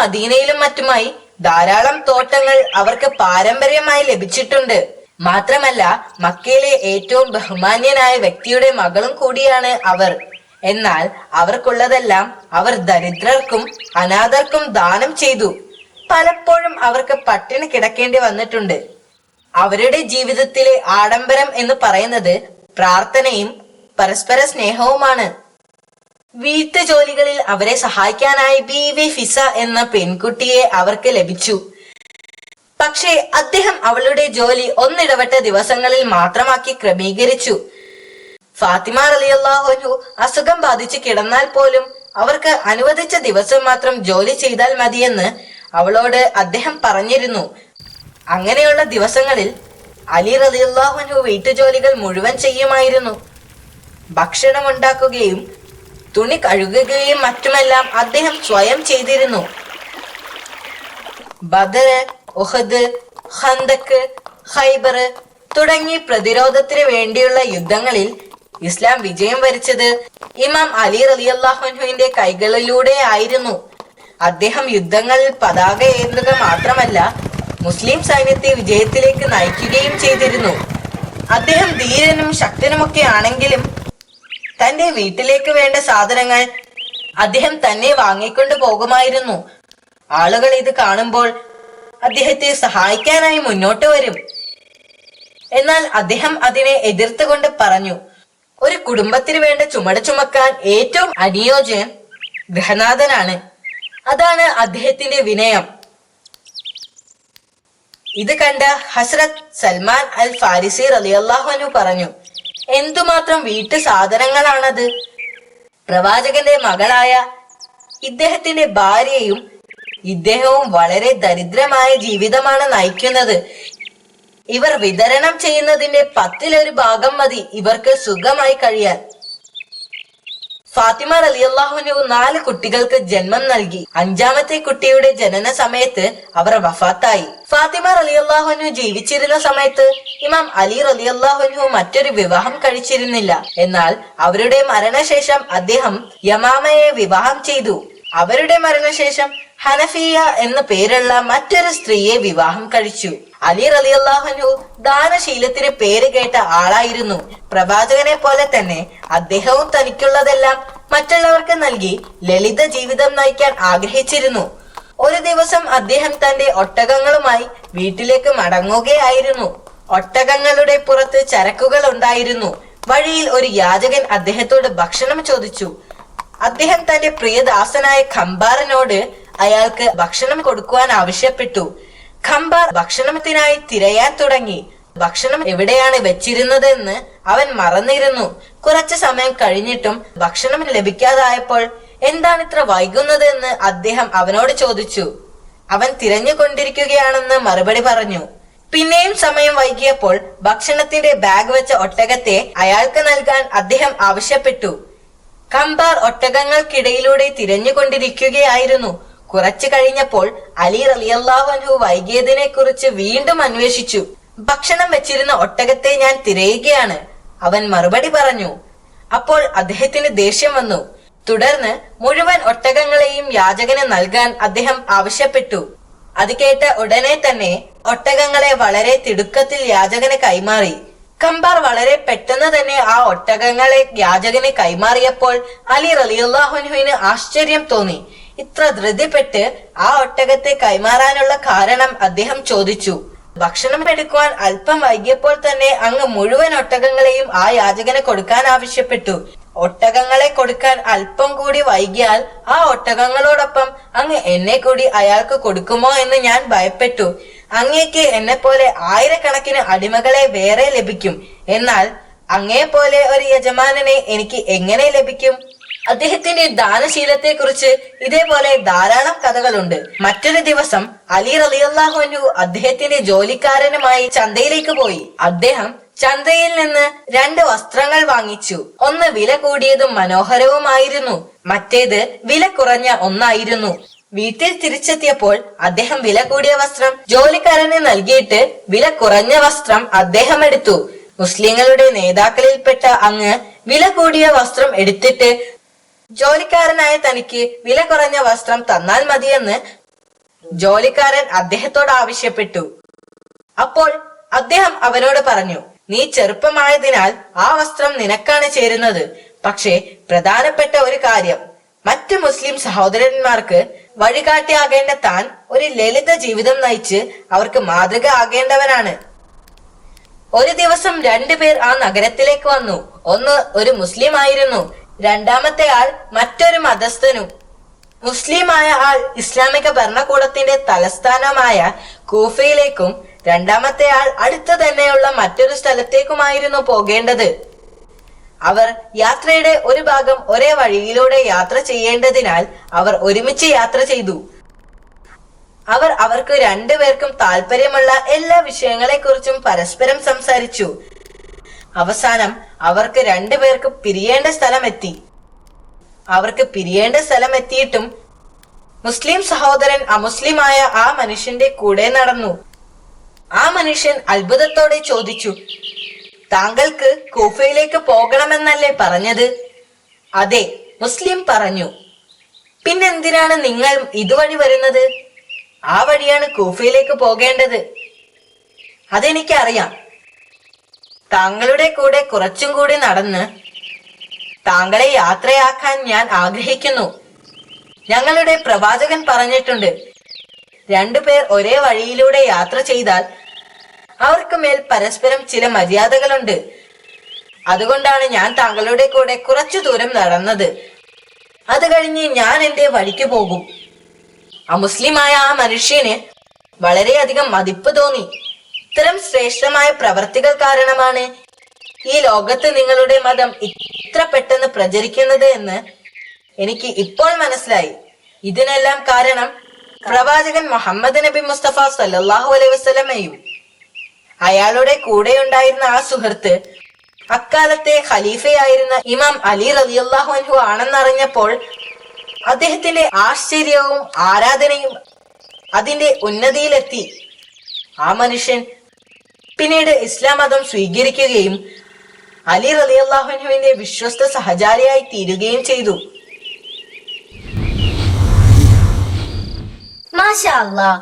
മദീനയിലും മറ്റുമായി ധാരാളം തോട്ടങ്ങൾ അവർക്ക് പാരമ്പര്യമായി ലഭിച്ചിട്ടുണ്ട്. മാത്രമല്ല മക്കയിലെ ഏറ്റവും ബഹുമാന്യനായ വ്യക്തിയുടെ മകളും കൂടിയാണ് അവർ. എന്നാൽ അവർക്കുള്ളതെല്ലാം അവർ ദരിദ്രർക്കും അനാഥർക്കും ദാനം ചെയ്തു. പലപ്പോഴും അവർക്ക് പട്ടിണി കിടക്കേണ്ടി വന്നിട്ടുണ്ട്. അവരുടെ ജീവിതത്തിലെ ആഡംബരം എന്ന് പറയുന്നത് പ്രാർത്ഥനയും പരസ്പര സ്നേഹവുമാണ്. വീട്ടു ജോലികളിൽ അവരെ സഹായിക്കാനായി ബീവി ഫിസ എന്ന പെൺകുട്ടിയെ അവർക്ക് ലഭിച്ചു. പക്ഷേ അദ്ദേഹം അവളുടെ ജോലി ഒന്നിടവിട്ട ദിവസങ്ങളിൽ മാത്രമാക്കി ക്രമീകരിച്ചു. ഫാത്തിമ റളിയല്ലാഹു അൻഹു അസുഖം ബാധിച്ച് കിടന്നാൽ പോലും അവർക്ക് അനുവദിച്ച ദിവസം മാത്രം ജോലി ചെയ്താൽ മതിയെന്ന് അവളോട് അദ്ദേഹം പറഞ്ഞിരുന്നു. അങ്ങനെയുള്ള ദിവസങ്ങളിൽ അലി റളിയല്ലാഹു അൻഹു വീട്ടുജോലികൾ മുഴുവൻ ചെയ്യുമായിരുന്നു. ഭക്ഷണം ഉണ്ടാക്കുകയും തുണി കഴുകുകയും മറ്റുമെല്ലാം അദ്ദേഹം സ്വയം ചെയ്തിരുന്നു. ബദർ, ഉഹദ്, ഖന്തക്ക്, ഖൈബർ തുടങ്ങി പ്രതിരോധത്തിന് വേണ്ടിയുള്ള യുദ്ധങ്ങളിൽ ഇസ്ലാം വിജയം വരിച്ചത് ഇമാം അലി റളിയല്ലാഹു അൻഹുവിന്റെ കൈകളിലൂടെ ആയിരുന്നു. അദ്ദേഹം യുദ്ധങ്ങളിൽ പതാക ഏന്തുക മാത്രമല്ല, മുസ്ലിം സൈന്യത്തെ വിജയത്തിലേക്ക് നയിക്കുകയും ചെയ്തിരുന്നു. അദ്ദേഹം ധീരനും ശക്തനുമൊക്കെ ആണെങ്കിലും തന്റെ വീട്ടിലേക്ക് വേണ്ട സാധനങ്ങൾ അദ്ദേഹം തന്നെ വാങ്ങിക്കൊണ്ട് പോകുമായിരുന്നു. ആളുകൾ ഇത് കാണുമ്പോൾ അദ്ദേഹത്തെ സഹായിക്കാനായി മുന്നോട്ട് വരും. എന്നാൽ അദ്ദേഹം അതിനെ എതിർത്തുകൊണ്ട് പറഞ്ഞു, ഒരു കുടുംബത്തിന് വേണ്ട ചുമട് ചുമക്കാൻ ഏറ്റവും അനുയോജ്യൻ ഗൃഹനാഥനാണ്. അതാണ് അദ്ദേഹത്തിന്റെ വിനയം. ഇത് കണ്ട ഹസ്രത്ത് സൽമാൻ അൽ ഫാരിസി റളിയല്ലാഹു അൻഹു പറഞ്ഞു, എന്തുമാത്രം വീട്ടു സാധനങ്ങളാണത്! പ്രവാചകന്റെ മകളായ ഇദ്ദേഹത്തിന്റെ ഭാര്യയും ഇദ്ദേഹവും വളരെ ദരിദ്രമായ ജീവിതമാണ് നയിക്കുന്നത്. ഇവർ വിതരണം ചെയ്യുന്നതിന്റെ 10 ഭാഗം മതി ഇവർക്ക് സുഖമായി കഴിയാൻ. ഫാത്തിമ റളിയല്ലാഹു അൻഹു 4 കുട്ടികൾക്ക് ജന്മം നൽകി. 5ാമത്തെ കുട്ടിയുടെ ജനന സമയത്ത് അവർ വഫാത്തായി. ഫാത്തിമ റളിയല്ലാഹു അൻഹു ജീവിച്ചിരുന്ന സമയത്ത് ഇമാം അലി റളിയല്ലാഹു അൻഹു മറ്റൊരു വിവാഹം കഴിച്ചിരുന്നില്ല. എന്നാൽ അവരുടെ മരണശേഷം അദ്ദേഹം യമാമയെ വിവാഹം ചെയ്തു. അവരുടെ മരണശേഷം ഹനഫിയ എന്ന പേരുള്ള മറ്റൊരു സ്ത്രീയെ വിവാഹം കഴിച്ചു. അലി റളിയല്ലാഹു അൻഹു ദാനശീലത്തിന് പേര് കേട്ട ആളായിരുന്നു. പ്രവാചകനെ പോലെ തന്നെ അദ്ദേഹവും തനിക്കുള്ളതെല്ലാം മറ്റുള്ളവർക്ക് നൽകി ലളിത ജീവിതം നയിക്കാൻ ആഗ്രഹിച്ചിരുന്നു. ഒരു ദിവസം അദ്ദേഹം തന്റെ ഒട്ടകങ്ങളുമായി വീട്ടിലേക്ക് മടങ്ങുകയായിരുന്നു. ഒട്ടകങ്ങളുടെ പുറത്ത് ചരക്കുകൾ ഉണ്ടായിരുന്നു. വഴിയിൽ ഒരു യാചകൻ അദ്ദേഹത്തോട് ഭക്ഷണം ചോദിച്ചു. അദ്ദേഹം തന്റെ പ്രിയദാസനായ ഖംബാറിനോട് അയാൾക്ക് ഭക്ഷണം കൊടുക്കുവാൻ ആവശ്യപ്പെട്ടു. ഖംബാർ ഭക്ഷണത്തിനായി തിരയാൻ തുടങ്ങി. ഭക്ഷണം എവിടെയാണ് വെച്ചിരുന്നതെന്ന് അവൻ മറന്നിരുന്നു. കുറച്ചു സമയം കഴിഞ്ഞിട്ടും ഭക്ഷണം ലഭിക്കാതായപ്പോൾ എന്താണ് ഇത്ര വൈകുന്നതെന്ന് അദ്ദേഹം അവനോട് ചോദിച്ചു. അവൻ തിരഞ്ഞുകൊണ്ടിരിക്കുകയാണെന്ന് മറുപടി പറഞ്ഞു. പിന്നെയും സമയം വൈകിയപ്പോൾ ഭക്ഷണത്തിന്റെ ബാഗ് വെച്ച ഒട്ടകത്തെ അയാൾക്ക് നൽകാൻ അദ്ദേഹം ആവശ്യപ്പെട്ടു. ഖംബാർ ഒട്ടകങ്ങൾക്കിടയിലൂടെ തിരഞ്ഞുകൊണ്ടിരിക്കുകയായിരുന്നു. കുറച്ചു കഴിഞ്ഞപ്പോൾ അലി റളിയല്ലാഹു അൻഹു വൈകിയതിനെ കുറിച്ച് വീണ്ടും അന്വേഷിച്ചു. ഭക്ഷണം വെച്ചിരുന്ന ഒട്ടകത്തെ ഞാൻ തിരയുകയാണ്, അവൻ മറുപടി പറഞ്ഞു. അപ്പോൾ അദ്ദേഹത്തിന് ദേഷ്യം വന്നു. തുടർന്ന് മുഴുവൻ ഒട്ടകങ്ങളെയും യാചകന് നൽകാൻ അദ്ദേഹം ആവശ്യപ്പെട്ടു. അത് കേട്ട ഉടനെ തന്നെ ഒട്ടകങ്ങളെ വളരെ തിടുക്കത്തിൽ യാചകന് കൈമാറി. ഖംബാർ വളരെ പെട്ടെന്ന് തന്നെ ആ ഒട്ടകങ്ങളെ യാചകന് കൈമാറിയപ്പോൾ അലി റളിയല്ലാഹു അൻഹുവിന് ആശ്ചര്യം തോന്നി. ഇത്ര ധൃതിപ്പെട്ട് ആ ഒട്ടകത്തെ കൈമാറാനുള്ള കാരണം അദ്ദേഹം ചോദിച്ചു. ഭക്ഷണം എടുക്കുവാൻ അല്പം വൈകിയപ്പോൾ തന്നെ അങ്ങ് മുഴുവൻ ഒട്ടകങ്ങളെയും ആ യാചകന് കൊടുക്കാൻ ആവശ്യപ്പെട്ടു. ഒട്ടകങ്ങളെ കൊടുക്കാൻ അല്പം കൂടി വൈകിയാൽ ആ ഒട്ടകങ്ങളോടൊപ്പം അങ്ങ് എന്നെ കൂടി അയാൾക്ക് കൊടുക്കുമോ എന്ന് ഞാൻ ഭയപ്പെട്ടു. അങ്ങേക്ക് എന്നെ പോലെ ആയിരക്കണക്കിന് അടിമകളെ വേറെ ലഭിക്കും. എന്നാൽ അങ്ങേ പോലെ ഒരു യജമാനനെ എനിക്ക് എങ്ങനെ ലഭിക്കും? അദ്ദേഹത്തിന്റെ ദാനശീലത്തെ കുറിച്ച് ഇതേപോലെ ധാരാളം കഥകളുണ്ട്. മറ്റൊരു ദിവസം അലി റളിയല്ലാഹു അൻഹു അദ്ദേഹത്തിന്റെ ജോലിക്കാരനുമായി ചന്തയിലേക്ക് പോയി. അദ്ദേഹം ചന്തയിൽ നിന്ന് 2 വസ്ത്രങ്ങൾ വാങ്ങിച്ചു. ഒന്ന് വില കൂടിയതും മനോഹരവുമായിരുന്നു, മറ്റേത് വില കുറഞ്ഞ ഒന്നായിരുന്നു. വീട്ടിൽ തിരിച്ചെത്തിയപ്പോൾ അദ്ദേഹം വില കൂടിയ വസ്ത്രം ജോലിക്കാരന് നൽകിയിട്ട് വില കുറഞ്ഞ വസ്ത്രം അദ്ദേഹം എടുത്തു. മുസ്ലിങ്ങളുടെ നേതാക്കളിൽപ്പെട്ട അങ്ങ് വില കൂടിയ വസ്ത്രം എടുത്തിട്ട് ജോലിക്കാരനായ തനിക്ക് വില കുറഞ്ഞ വസ്ത്രം തന്നാൽ മതിയെന്ന് ജോലിക്കാരൻ അദ്ദേഹത്തോട് ആവശ്യപ്പെട്ടു. അപ്പോൾ അദ്ദേഹം അവനോട് പറഞ്ഞു, നീ ചെറുപ്പമായതിനാൽ ആ വസ്ത്രം നിനക്കാണ് ചേരുന്നത്. പക്ഷേ പ്രധാനപ്പെട്ട ഒരു കാര്യം, മറ്റു മുസ്ലിം സഹോദരന്മാർക്ക് വഴികാട്ടിയാകേണ്ട താൻ ഒരു ലളിത ജീവിതം നയിച്ച് അവർക്ക് മാതൃക ആകേണ്ടവനാണ്. ഒരു ദിവസം 2 പേർ ആ നഗരത്തിലേക്ക് വന്നു. ഒന്ന് ഒരു മുസ്ലിം ആയിരുന്നു, രണ്ടാമത്തെ ആൾ മറ്റൊരു മതസ്ഥനും. മുസ്ലിമായ ആൾ ഇസ്ലാമിക ഭരണകൂടത്തിന്റെ തലസ്ഥാനമായ കൂഫയിലേക്കും രണ്ടാമത്തെ ആൾ അടുത്ത് തന്നെയുള്ള മറ്റൊരു സ്ഥലത്തേക്കുമായിരുന്നു പോകേണ്ടത്. അവർ യാത്രയുടെ ഒരു ഭാഗം ഒരേ വഴിയിലൂടെ യാത്ര ചെയ്യേണ്ടതിനാൽ അവർ ഒരുമിച്ച് യാത്ര ചെയ്തു. അവർ അവർക്ക് 2 പേർക്കും താല്പര്യമുള്ള എല്ലാ വിഷയങ്ങളെക്കുറിച്ചും പരസ്പരം സംസാരിച്ചു. അവസാനം അവർക്ക് 2 പേർക്ക് പിരിയേണ്ട സ്ഥലമെത്തി. അവർക്ക് പിരിയേണ്ട സ്ഥലമെത്തിയിട്ടും മുസ്ലിം സഹോദരൻ അമുസ്ലിമായ ആ മനുഷ്യന്റെ കൂടെ നടന്നു. ആ മനുഷ്യൻ അത്ഭുതത്തോടെ ചോദിച്ചു, താങ്കൾക്ക് കൂഫയിലേക്ക് പോകണമെന്നല്ലേ പറഞ്ഞത്? അതെ, മുസ്ലിം പറഞ്ഞു. പിന്നെന്തിനാണ് നിങ്ങൾ ഇതുവഴി വരുന്നത്? ആ വഴിയാണ് കൂഫയിലേക്ക് പോകേണ്ടത്. അതെനിക്കറിയാം. താങ്കളുടെ കൂടെ കുറച്ചും കൂടി നടന്ന് താങ്കളെ യാത്രയാക്കാൻ ഞാൻ ആഗ്രഹിക്കുന്നു. ഞങ്ങളുടെ പ്രവാചകൻ പറഞ്ഞിട്ടുണ്ട്, 2 പേർ ഒരേ വഴിയിലൂടെ യാത്ര ചെയ്താൽ അവർക്ക് മേൽ പരസ്പരം ചില മര്യാദകളുണ്ട്. അതുകൊണ്ടാണ് ഞാൻ താങ്കളുടെ കൂടെ കുറച്ചു ദൂരം നടന്നത്. അത് കഴിഞ്ഞ് ഞാൻ എന്റെ വഴിക്ക് പോകും. അമുസ്ലിമായ ആ മനുഷ്യന് വളരെയധികം മതിപ്പ് തോന്നി. ഇത്തരം ശ്രേഷ്ഠമായ പ്രവർത്തികൾ കാരണമാണ് ഈ ലോകത്ത് നിങ്ങളുടെ മതം ഇത്ര പെട്ടെന്ന് പ്രചരിക്കുന്നത് എന്ന് എനിക്ക് ഇപ്പോൾ മനസ്സിലായി. ഇതിനെല്ലാം കാരണം പ്രവാചകൻ മുഹമ്മദ് നബി മുസ്തഫ സല്ലല്ലാഹു അലൈഹി വസല്ലമയും അയാളുടെ കൂടെയുണ്ടായിരുന്ന ആ സുഹൃത്ത് അക്കാലത്തെ ഖലീഫയായിരുന്ന ഇമാം അലി റളിയല്ലാഹു അൻഹു ആണെന്നറിഞ്ഞപ്പോൾ അദ്ദേഹത്തിന്റെ ആശ്ചര്യവും ആരാധനയും അതിന്റെ ഉന്നതിയിലെത്തി. ആ മനുഷ്യൻ പിന്നീട് ഇസ്ലാം മതം സ്വീകരിക്കുകയും അലി റളിയല്ലാഹു അൻഹുവിന്റെ വിശ്വസ്ത സഹചാരിയായി തീരുകയും ചെയ്തു. മാഷാ അല്ലാഹ്.